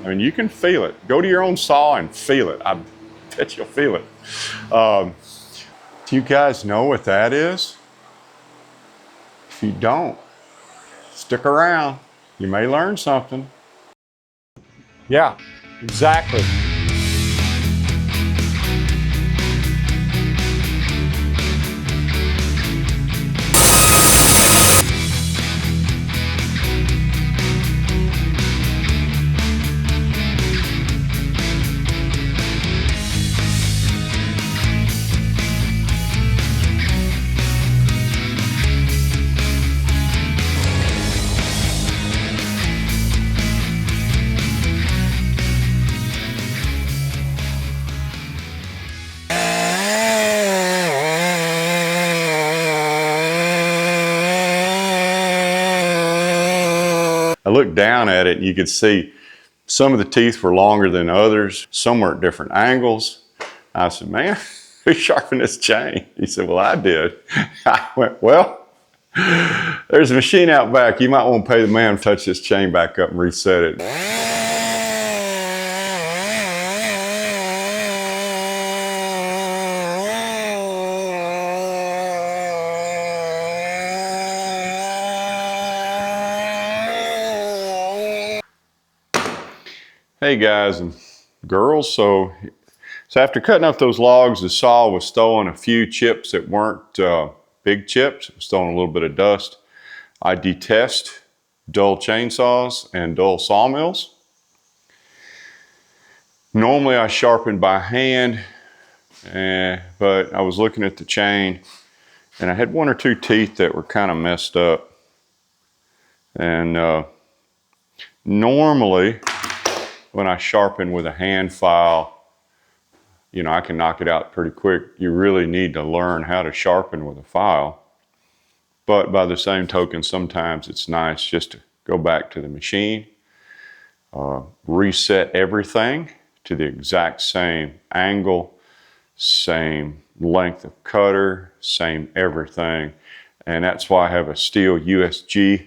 I mean, you can feel it. Go to your own saw and feel it. I bet you'll feel it. Do you guys know what that is? If you don't, stick around. You may learn something. Yeah, exactly. I looked down at it and you could see some of the teeth were longer than others. Some were at different angles. I said, man, who sharpened this chain? He said, well, I did. I went, well, there's a machine out back. You might want to pay the man to touch this chain back up and reset it. Hey guys and girls, so after cutting up those logs, the saw was throwing a few chips that weren't big chips. It was throwing a little bit of dust. I detest dull chainsaws and dull sawmills. Normally I sharpen by hand, but I was looking at the chain and I had one or two teeth that were kind of messed up. And normally, when I sharpen with a hand file, you know, I can knock it out pretty quick. You really need to learn how to sharpen with a file. But by the same token, sometimes it's nice just to go back to the machine, reset everything to the exact same angle, same length of cutter, same everything. And that's why I have a Stihl USG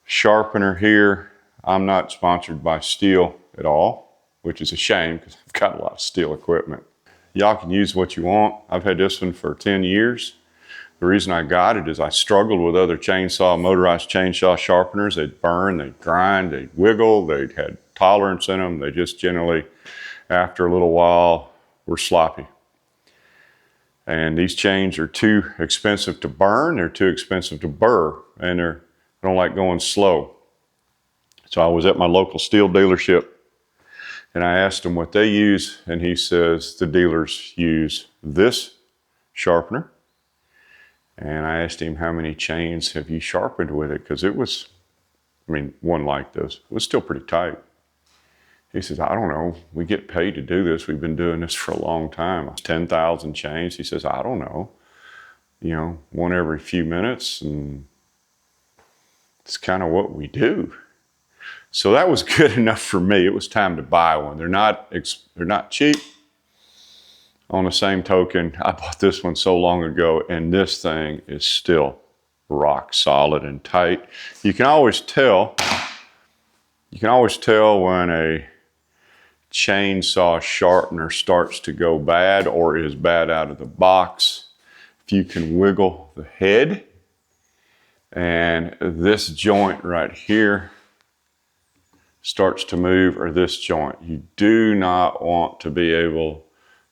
sharpener here. I'm not sponsored by Stihl at all, which is a shame because I've got a lot of Stihl equipment. Y'all can use what you want. I've had this one for 10 years. The reason I got it is I struggled with other motorized chainsaw sharpeners. They'd burn, they'd grind, they'd wiggle, they'd had tolerance in them. They just generally, after a little while, were sloppy. And these chains are too expensive to burn, they're too expensive to burr, and I don't like going slow. So I was at my local Stihl dealership and I asked him what they use, and he says the dealers use this sharpener. And I asked him, how many chains have you sharpened with it? Because it was, I mean, one like this, it was still pretty tight. He says, I don't know, we get paid to do this. We've been doing this for a long time. 10,000 chains. He says, I don't know, you know, one every few minutes, and it's kind of what we do. So that was good enough for me. It was time to buy one. They're not cheap. On the same token, I bought this one so long ago, and this thing is still rock solid and tight. You can always tell when a chainsaw sharpener starts to go bad or is bad out of the box if you can wiggle the head. And this joint right here starts to move, or this joint. You do not want to be able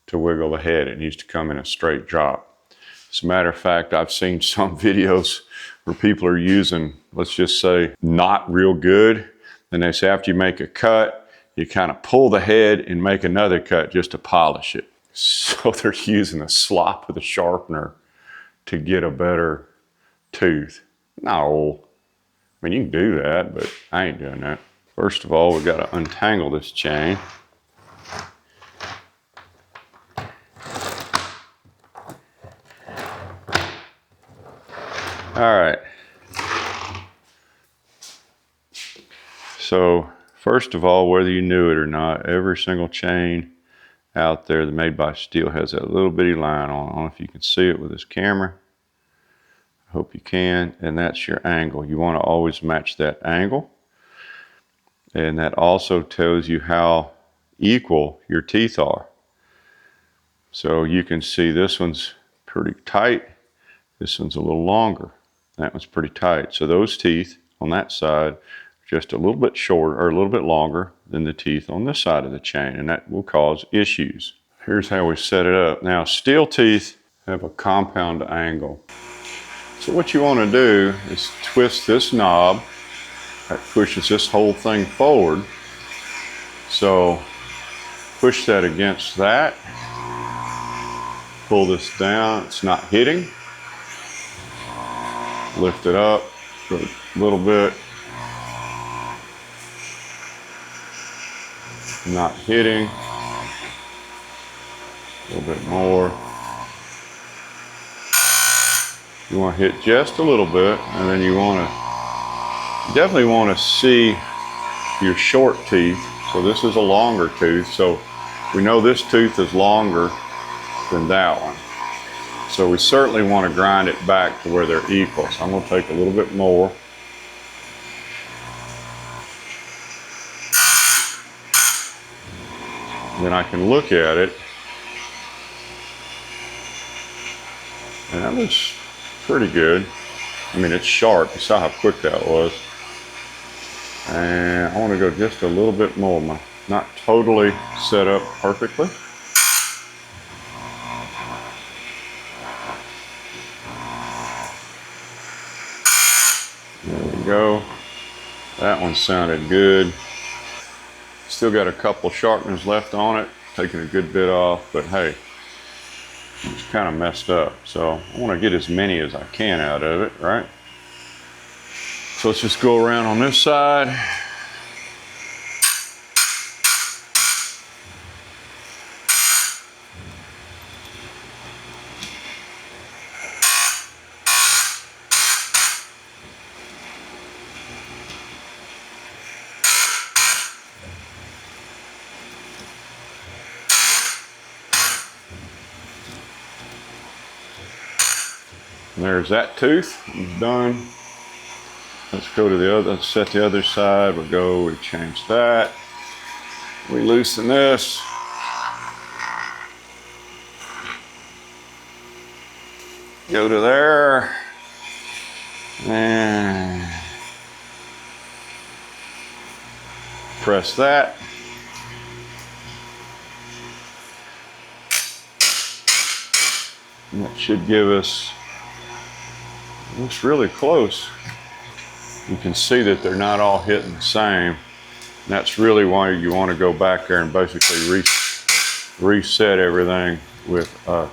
to wiggle the head. It needs to come in a straight drop. As a matter of fact, I've seen some videos where people are using, let's just say, not real good. And they say after you make a cut, you kind of pull the head and make another cut just to polish it. So they're using a slop of the sharpener to get a better tooth. No, I mean, you can do that, but I ain't doing that. First of all, we've got to untangle this chain. All right. So first of all, whether you knew it or not, every single chain out there that made by Stihl has that little bitty line on. I don't know if you can see it with this camera. I hope you can. And that's your angle. You want to always match that angle. And that also tells you how equal your teeth are. So you can see this one's pretty tight. This one's a little longer. That one's pretty tight. So those teeth on that side are just a little bit shorter or a little bit longer than the teeth on this side of the chain, and that will cause issues. Here's how we set it up. Now, steel teeth have a compound angle. So what you want to do is twist this knob that pushes this whole thing forward. So push that against that. Pull this down. It's not hitting. Lift it up a little bit. Not hitting. A little bit more. You want to hit just a little bit, and then you definitely want to see your short teeth. So this is a longer tooth, so we know this tooth is longer than that one. So we certainly want to grind it back to where they're equal. So I'm going to take a little bit more. Then I can look at it, and that looks pretty good. I mean, it's sharp. You saw how quick that was. And I want to go just a little bit more. Not totally set up perfectly. There we go. That one sounded good. Still got a couple sharpeners left on it. Taking a good bit off, but hey, it's kind of messed up. So I want to get as many as I can out of it, right? So let's just go around on this side. And there's that tooth. It's done. Let's go to the other, let's set the other side. We change that. We loosen this. Go to there. And press that. And that should give us, looks really close. You can see that they're not all hitting the same. And that's really why you want to go back there and basically reset everything with a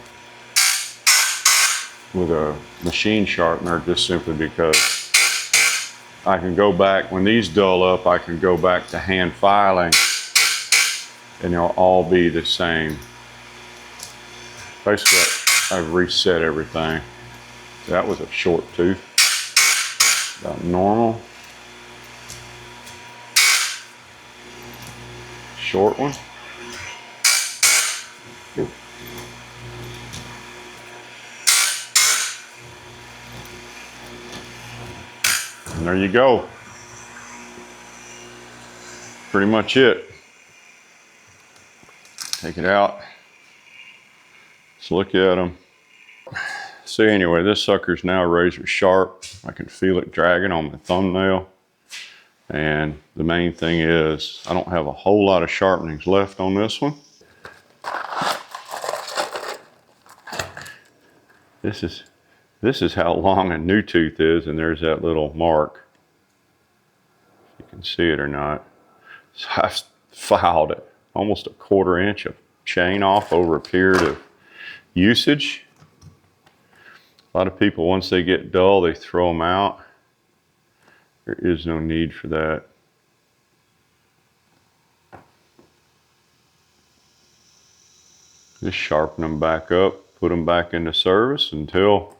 machine sharpener, just simply because I can go back, when these dull up, I can go back to hand filing and they'll all be the same. Basically, I've reset everything. That was a short tooth. About normal. Short one. And there you go. Pretty much it. Take it out. Let's look at them. So anyway, this sucker's now razor sharp. I can feel it dragging on my thumbnail. And the main thing is, I don't have a whole lot of sharpenings left on this one. This is how long a new tooth is, and there's that little mark. If you can see it or not. So I've filed it almost a 1/4 inch of chain off over a period of usage. A lot of people, once they get dull, they throw them out. There is no need for that. Just sharpen them back up, put them back into service until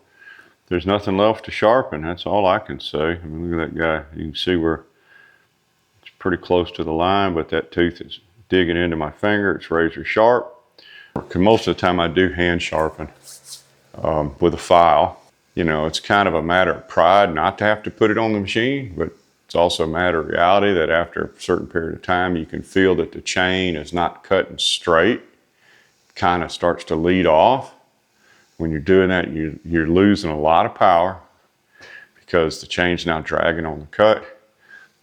there's nothing left to sharpen. That's all I can say. I mean, look at that guy. You can see where it's pretty close to the line, but that tooth is digging into my finger. It's razor sharp. Most of the time I do hand sharpen with a file. You know, it's kind of a matter of pride not to have to put it on the machine, but It's also a matter of reality that after a certain period of time, you can feel that the chain is not cutting straight, kind of starts to lead off. When you're doing that, you're losing a lot of power because the chain's now dragging on the cut.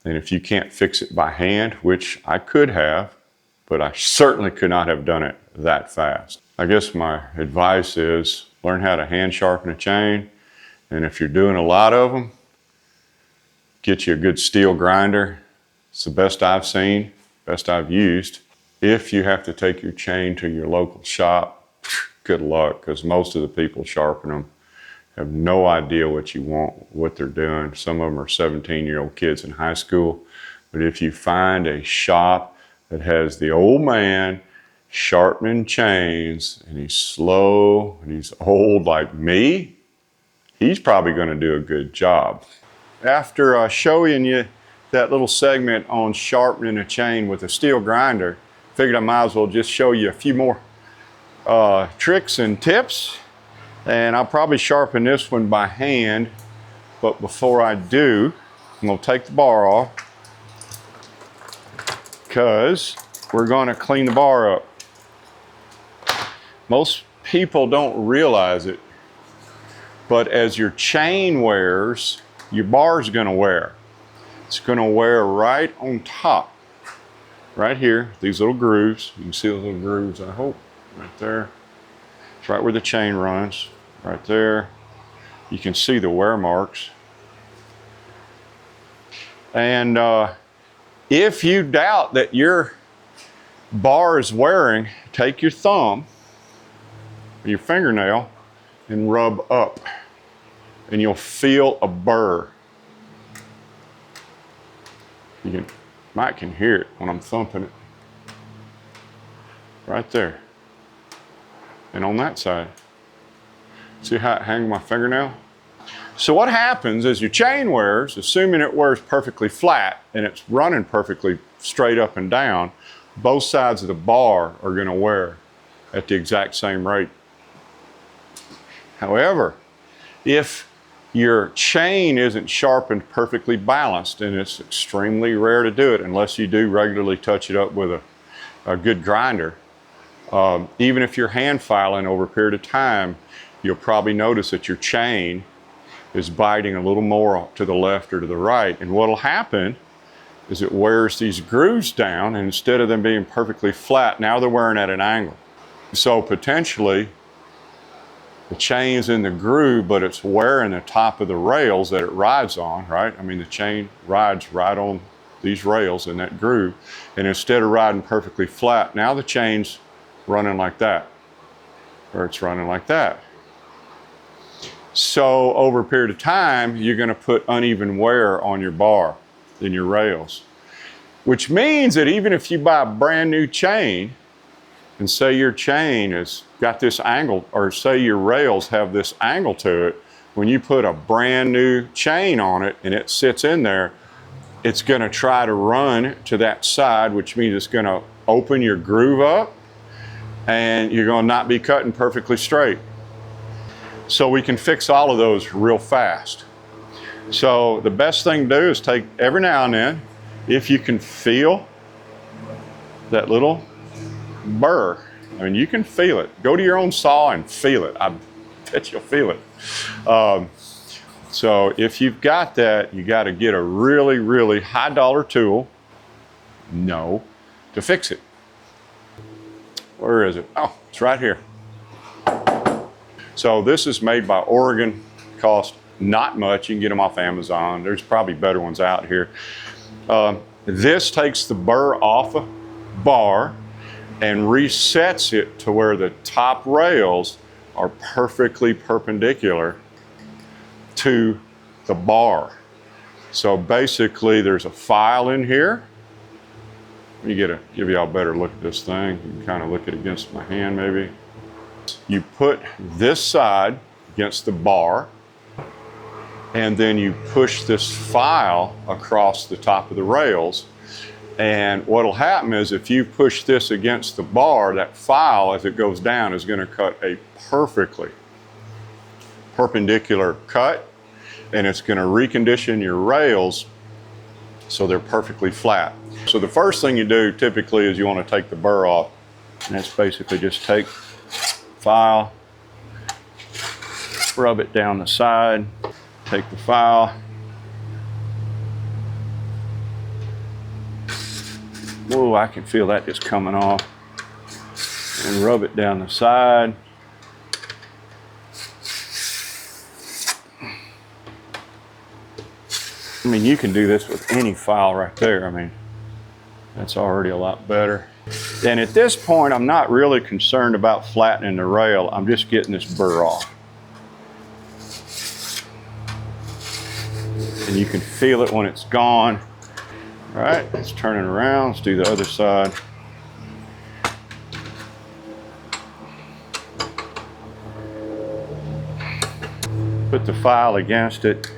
And if you can't fix it by hand, which I could have, but I certainly could not have done it that fast. I guess my advice is learn how to hand sharpen a chain. And if you're doing a lot of them, get you a good steel grinder. It's the best I've seen, best I've used. If you have to take your chain to your local shop, good luck, because most of the people sharpen them have no idea what you want, what they're doing. Some of them are 17-year-old kids in high school. But if you find a shop that has the old man sharpening chains, and he's slow, and he's old like me, he's probably going to do a good job. After showing you that little segment on sharpening a chain with a steel grinder, figured I might as well just show you a few more tricks and tips. And I'll probably sharpen this one by hand, but before I do, I'm going to take the bar off because we're going to clean the bar up. Most people don't realize it, but as your chain wears, your bar is going to wear. It's going to wear right on top, right here, these little grooves. You can see those little grooves, I hope, right there. It's right where the chain runs, right there. You can see the wear marks. And if you doubt that your bar is wearing, take your thumb, your fingernail, and rub up, and you'll feel a burr. You might can hear it when I'm thumping it. Right there. And on that side. See how it hangs my fingernail? So what happens is your chain wears, assuming it wears perfectly flat and it's running perfectly straight up and down, both sides of the bar are going to wear at the exact same rate. However, if your chain isn't sharpened perfectly balanced, and it's extremely rare to do it unless you do regularly touch it up with a good grinder, even if you're hand filing over a period of time, you'll probably notice that your chain is biting a little more to the left or to the right. And what'll happen is it wears these grooves down, and instead of them being perfectly flat, now they're wearing at an angle. So potentially the chain's in the groove, but it's wearing the top of the rails that it rides on, right? I mean, the chain rides right on these rails in that groove. And instead of riding perfectly flat, now the chain's running like that, or it's running like that. So over a period of time, you're going to put uneven wear on your bar and your rails, which means that even if you buy a brand new chain, and say your chain has got this angle, or say your rails have this angle to it, when you put a brand new chain on it and it sits in there, it's going to try to run to that side, which means it's going to open your groove up, and you're going to not be cutting perfectly straight. So we can fix all of those real fast. So the best thing to do is take every now and then, if you can feel that little burr, I mean, you can feel it. Go to your own saw and feel it. I bet you'll feel it. So if you've got that, you got to get a really, really high dollar tool, to fix it. Where is it? Oh, it's right here. So this is made by Oregon. Cost not much. You can get them off Amazon. There's probably better ones out here. This takes the burr off a bar and resets it to where the top rails are perfectly perpendicular to the bar. So basically there's a file in here. Let me give y'all a better look at this thing. You can kind of look it against my hand maybe. You put this side against the bar, and then you push this file across the top of the rails. And what'll happen is if you push this against the bar, that file as it goes down is going to cut a perfectly perpendicular cut, and it's going to recondition your rails so they're perfectly flat. So the first thing you do typically is you want to take the burr off. And that's basically just take file, rub it down the side, take the file, whoa, I can feel that just coming off, and rub it down the side. I mean, you can do this with any file right there. I mean, that's already a lot better. And at this point, I'm not really concerned about flattening the rail. I'm just getting this burr off. And you can feel it when it's gone. All right, let's turn it around. Let's do the other side. Put the file against it.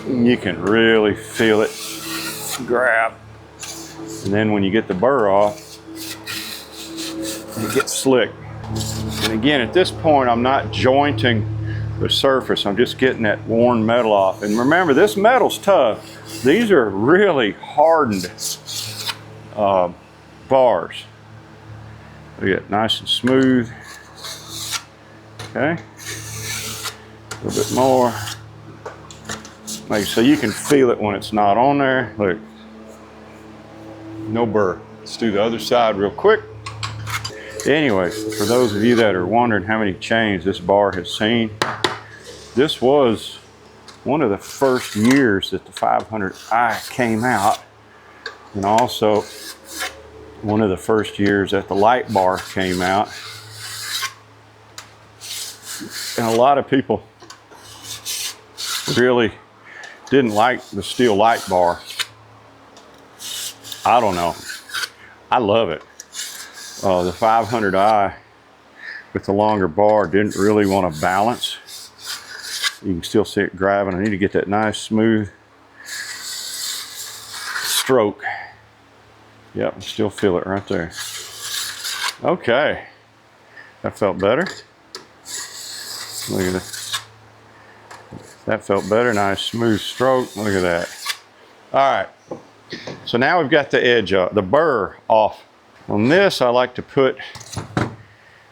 You can really feel it grab. And then when you get the burr off, it gets slick. And again, at this point, I'm not jointing the surface. I'm just getting that worn metal off. And remember, this metal's tough. These are really hardened bars. They get nice and smooth. Okay. A little bit more. Like, so you can feel it when it's not on there. Look, no burr. Let's do the other side real quick. Anyway, for those of you that are wondering how many chains this bar has seen, this was one of the first years that the 500i came out, and also one of the first years that the light bar came out. And a lot of people really didn't like the steel light bar. I don't know. I love it. The 500i with the longer bar didn't really want to balance. You can still see it grabbing. I need to get that nice smooth stroke. Yep, I still feel it right there. Okay, that felt better. Look at that. That felt better. Nice smooth stroke. Look at that. All right. So now we've got the edge up, the burr off. On this, I like to put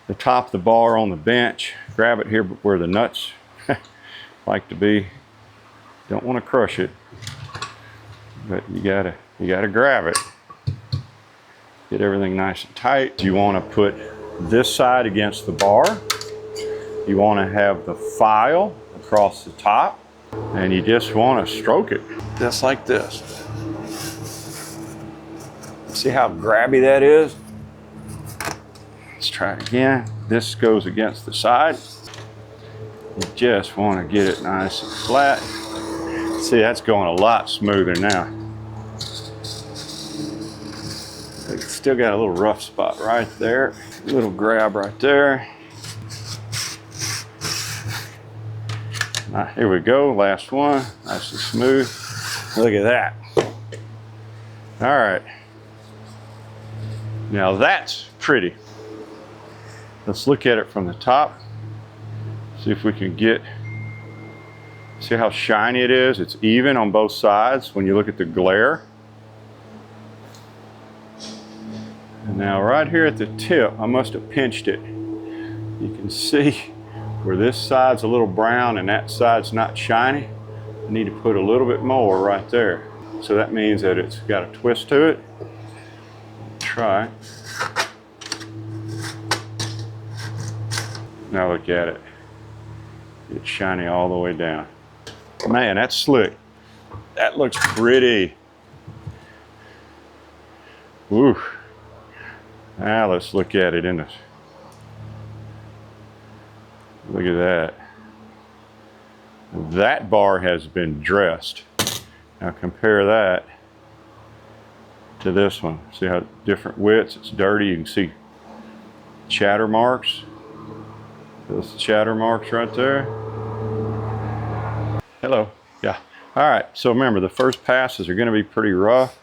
the top of the bar on the bench. Grab it here where the nuts like to be. Don't want to crush it, but you gotta grab it. Get everything nice and tight. You want to put this side against the bar. You want to have the file across the top, and you just want to stroke it just like this. See how grabby that is? Let's try it again. This goes against the side. You just want to get it nice and flat. See, that's going a lot smoother now. It's still got a little rough spot right there. A little grab right there. Here we go, last one, nice and smooth. Look at that. All right. Now that's pretty. Let's look at it from the top. See if we can see how shiny it is. It's even on both sides when you look at the glare. And now right here at the tip, I must have pinched it. You can see where this side's a little brown and that side's not shiny. I need to put a little bit more right there. So that means that it's got a twist to it. Try. Now look at it. It's shiny all the way down. Man, that's slick. That looks pretty. Woo. Now let's look at it in this. Look at that. That bar has been dressed. Now compare that to this one. See how different widths, it's dirty. You can see chatter marks. Those chatter marks right there. Hello, yeah. All right, so remember the first passes are gonna be pretty rough.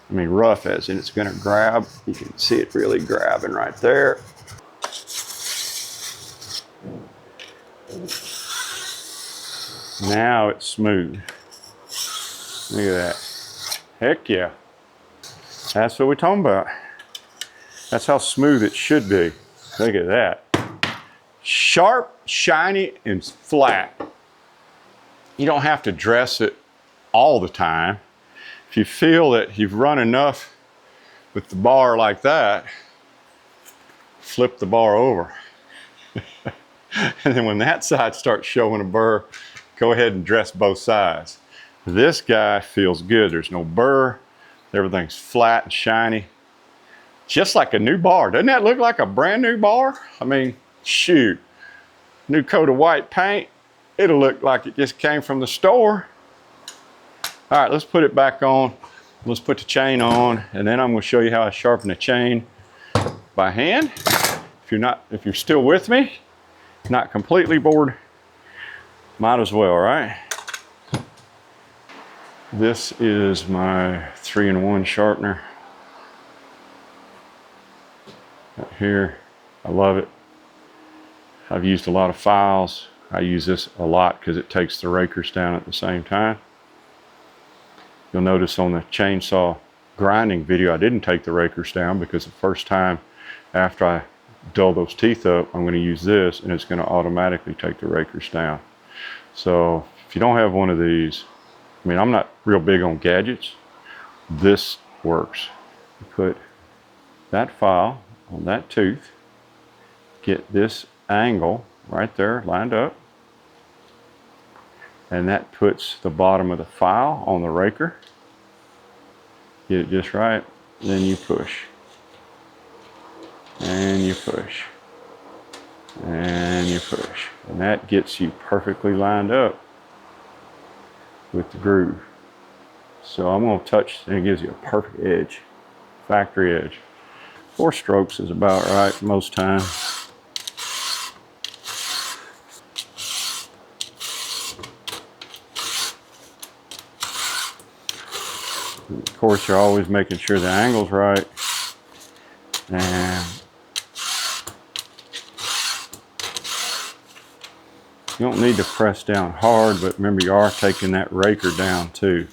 I mean rough as in it's gonna grab. You can see it really grabbing right there. Now it's smooth. Look at that. Heck yeah. That's what we're talking about. That's how smooth it should be. Look at that. Sharp, shiny, and flat. You don't have to dress it all the time. If you feel that you've run enough with the bar like that, flip the bar over. And then when that side starts showing a burr, go ahead and dress both sides. This guy feels good. There's no burr. Everything's flat and shiny. Just like a new bar. Doesn't that look like a brand new bar? I mean, shoot. New coat of white paint. It'll look like it just came from the store. All right, let's put it back on. Let's put the chain on, and then I'm going to show you how I sharpen the chain by hand. If you're still with me, not completely bored, might as well, right? This is my 3-in-1 sharpener. Right here, I love it. I've used a lot of files. I use this a lot because it takes the rakers down at the same time. You'll notice on the chainsaw grinding video, I didn't take the rakers down because the first time after I dull those teeth up, I'm going to use this and it's going to automatically take the rakers down. So if you don't have one of these, I mean, I'm not real big on gadgets. This works. You put that file on that tooth, get this angle right there lined up, and that puts the bottom of the file on the raker. Get it just right, then you push. And you push. And you push. And that gets you perfectly lined up with the groove. So I'm going to touch, and it gives you a perfect edge, factory edge. 4 strokes is about right most times. Of course, you're always making sure the angle's right. And you don't need to press down hard, but remember you are taking that raker down too.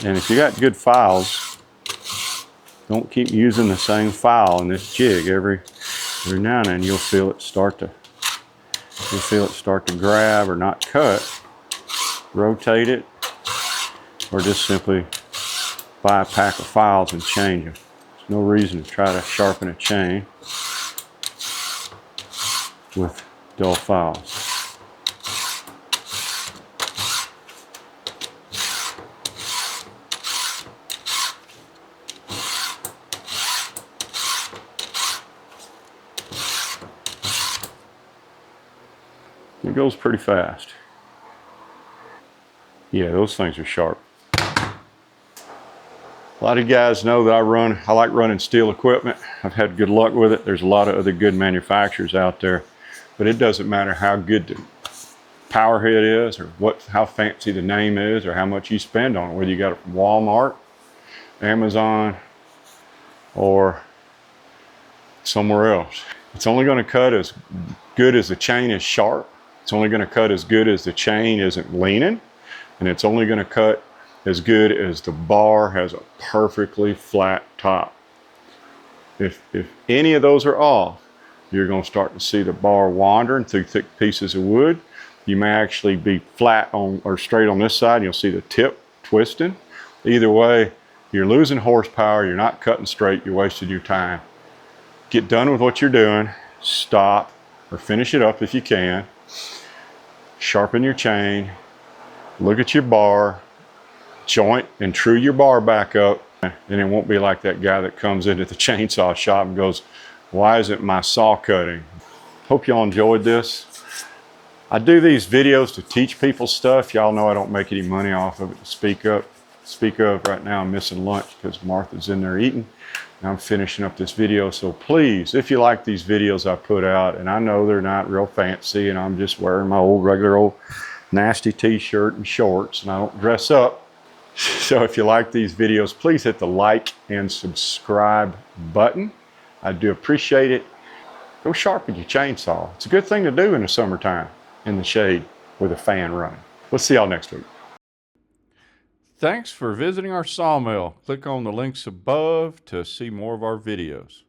And if you got good files, don't keep using the same file in this jig every now and then. You'll feel it start to grab or not cut. Rotate it, or just simply buy a pack of files and change them. There's no reason to try to sharpen a chain with dull files. It goes pretty fast. Yeah, those things are sharp. A lot of guys know that I like running steel equipment. I've had good luck with it. There's a lot of other good manufacturers out there, but it doesn't matter how good the power head is, or how fancy the name is, or how much you spend on it, whether you got it from Walmart, Amazon, or somewhere else. It's only going to cut as good as the chain is sharp. It's only going to cut as good as the chain isn't leaning, and it's only going to cut as good as the bar has a perfectly flat top. If any of those are off, you're going to start to see the bar wandering through thick pieces of wood. You may actually be flat on or straight on this side, and you'll see the tip twisting. Either way, you're losing horsepower, you're not cutting straight, you're wasting your time. Get done with what you're doing, stop, or finish it up if you can. Sharpen your chain, look at your bar, joint and true your bar back up, and it won't be like that guy that comes into the chainsaw shop and goes, why isn't my saw cutting? Hope y'all enjoyed this. I do these videos to teach people stuff. Y'all know I don't make any money off of it to speak of. Right now I'm missing lunch because Martha's in there eating. I'm finishing up this video, so please, if you like these videos I put out, and I know they're not real fancy and I'm just wearing my old regular old nasty t-shirt and shorts and I don't dress up. So if you like these videos, please hit the like and subscribe button. I do appreciate it. Go sharpen your chainsaw. It's a good thing to do in the summertime in the shade with a fan running. We'll see y'all next week. Thanks for visiting our sawmill. Click on the links above to see more of our videos.